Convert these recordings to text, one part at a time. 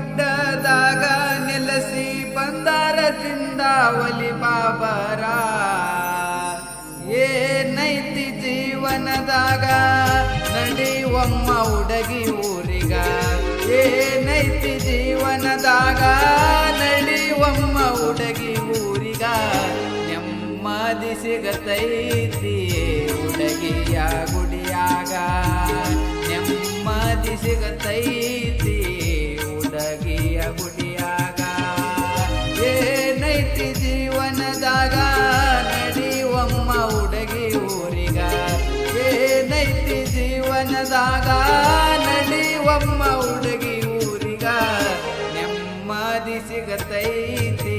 ಗುಡ್ಡದಾಗ ನೆಲೆಸಿ ಬಂದಾರದಿಂದ ಒಲಿ ಬಾಬರ ಏನೈತಿ ಜೀವನದಾಗ ನಡಿವಮ್ಮ ಹುಡುಗಿ ಊರಿಗ ಏನೈತಿ ಜೀವನದಾಗ ನಡಿವಮ್ಮ ಹುಡುಗಿ ಊರಿಗ ನೆಮ್ಮದಿ ಸಿಗತೈತಿ ಹುಡುಗಿಯ ಗುಡಿಯಾಗ ನೆಮ್ಮದಿ ಸಿಗತೈತಿ ಹುಡುಗಿಯ ಗುಡಿಯಾಗ ಏನೈತಿ ಜೀವನದಾಗ ನಡಿವಮ್ಮ ಹುಡುಗಿ ಊರಿಗ ಏನೈತಿ ಜೀವನದಾಗ ನಡಿವಮ್ಮ ಹುಡುಗಿ ಊರಿಗ ನೆಮ್ಮದಿ ಸಿಗತೈತಿ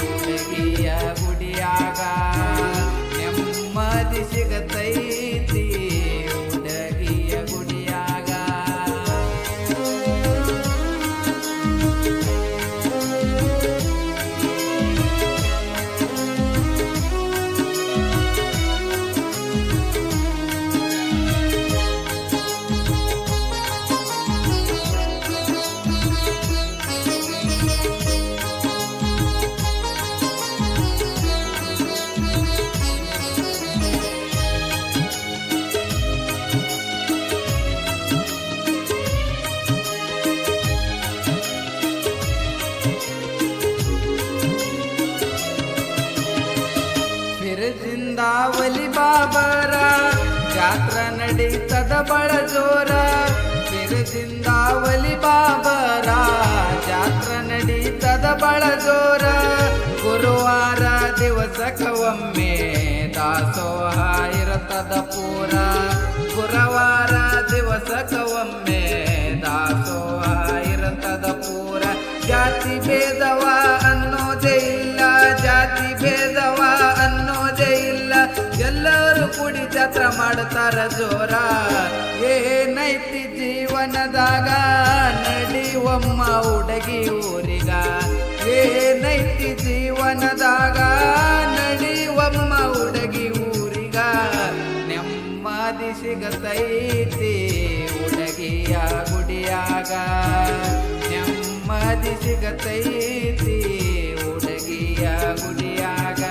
ಹುಡುಗಿಯ ಗುಡಿಯಾಗ ನೆಮ್ಮದಿ ಸಿಗತೈತಿ ಹುಡುಗಿಯ ಗುಡಿಯಾಗ ಒಲಿ ಬಾಬರ ಜಾತ್ರ ನಡೀತದ ಬಳ ಜೋರ ಬಿರುದಿಂದ ಒಲಿ ಬಾಬರ ಜಾತ್ರ ನಡೀತದ ಬಳ ಜೋರ ಗುರುವಾರ ದಿವಸಕ್ಕೊಮ್ಮೆ ದಾಸೋಹ ಇರತದ ಪೂರ ಗುರುವಾರ ದಿವಸಕ್ಕೊಮ್ಮೆ ದಾಸೋಹ ಇರತದ ಪೂರ ಜಾತಿ ಭೇದವ ಅನ್ನೋದೇ ಇಲ್ಲ ಜಾತಿ ಭೇದವ ಅನ್ನೋದೇ ಇಲ್ಲ ಎಲ್ಲರೂ ಕೂಡಿ ಜಾತ್ರ ಮಾಡ್ತಾರ ಜೋರ ಏನೈತಿ ಜೀವನದಾಗ ನಡಿವಮ್ಮ ಹುಡುಗಿ ಊರಿಗ ಏನೈತಿ ಜೀವನದಾಗ ನಡಿವಮ್ಮ ಹುಡುಗಿ ಊರಿಗ ನೆಮ್ಮದಿ ಸಿಗತೈತಿ ಹುಡುಗಿಯ ಗುಡಿಯಾಗ ನೆಮ್ಮದಿ ಸಿಗತೈತಿ ಹುಡುಗಿಯ ಗುಡಿಯಾಗ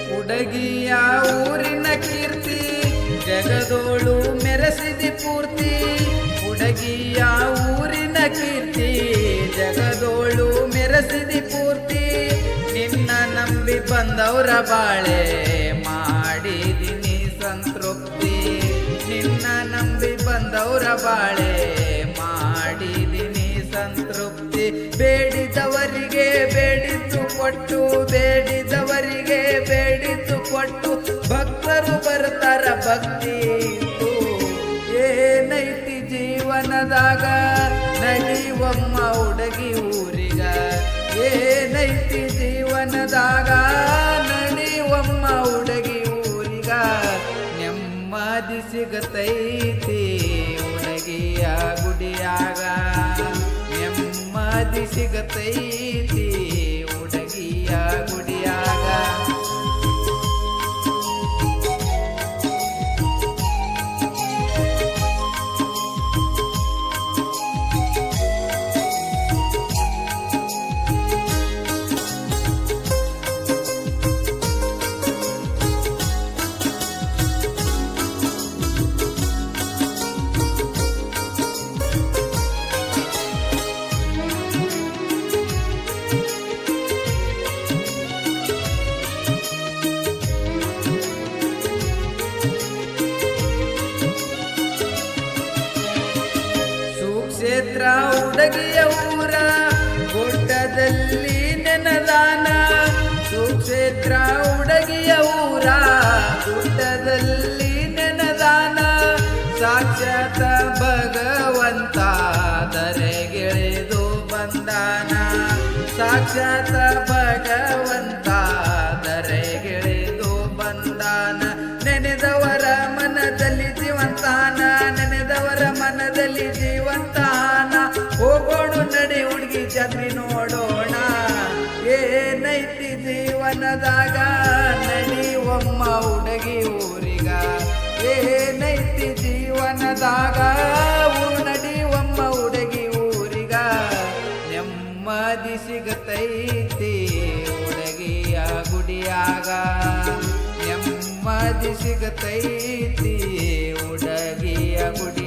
ಹುಡುಗಿಯ ಊರಿನ ಕೀರ್ತಿ ಜಗದೋಳು ಮೆರೆಸಿದಿ ಪೂರ್ತಿ ಹುಡುಗಿಯ ಊರಿನ ಕೀರ್ತಿ ಜಗದೋಳು ಮೆರೆಸಿದಿ ಪೂರ್ತಿ ನಿನ್ನ ನಂಬಿ ಬಂದವರ ಬಾಳೆ ಮಾಡಿದಿನಿ ಸಂತೃಪ್ತಿ ನಿನ್ನ ನಂಬಿ ಬಂದವರ ಬಾಳೆ ಮಾಡಿದಿನಿ ಸಂತೃಪ್ತಿ ಬೇಡಿದವರಿಗೆ ಬೇಡಿದ್ದು ಕೊಟ್ಟು ಬೇಡಿದವರಿಗೆ ಬೇಡಿದ್ದು ಕೊಟ್ಟು ಭಕ್ತರು ಬರ್ತಾರ ಭಕ್ತಿ ಇಟ್ಟು ಏನೈತಿ ಜೀವನದಾಗ ನಡಿವಮ್ಮ ಹುಡುಗಿ ಊರಿಗ ಏನೈತಿ ಜೀವನದಾಗ ನಡಿವಮ್ಮ ಹುಡುಗಿ ಊರಿಗ ನೆಮ್ಮದಿ ಸಿಗತೈತಿ ಹುಡುಗಿಯ ಗುಡಿಯಾಗ ನೆಮ್ಮದಿ ಸಿಗತೈತಿ ಹುಡುಗಿಯ ಗುಡಿಯಾಗ ಕ್ಷೇತ್ರ ಹುಡುಗಿಯ ಊರ ಗುಡ್ಡದಲ್ಲಿ ನೆನದಾನ ಸುಕ್ಷೇತ್ರ ಹುಡುಗಿಯ ಊರ ಸಾಕ್ಷಾತ್ ಭಗವಂತ ಧರೆಗಿಳಿದು ಬಂದಾನ. ನೆನೆದವರ ಮನದಲ್ಲಿ ಜೀವಂತಾನ, ನೆನೆದವರ ಮನದಲ್ಲಿ ಜೀವಂತಾನ. ಹೋಗೋಣ ನಡೆ ಹುಡುಗಿ ಜಾತ್ರೆ ನೋಡೋಣ, ಏನೈತಿ ಜೀವನದಾಗ ನಡಿ ಒಮ್ಮ ಹುಡುಗಿ ಊರಿಗ. ಏನೈತಿ ಜೀವನದಾಗ ನಡಿ ಒಮ್ಮ ಹುಡುಗಿ ಊರಿಗ. ನೆಮ್ಮದಿ ಸಿಗತೈತಿ ಹುಡುಗಿಯ ಗುಡಿಯಾಗ, ನೆಮ್ಮದಿ ಸಿಗತೈತಿ ಹುಡುಗಿಯ ಗುಡಿ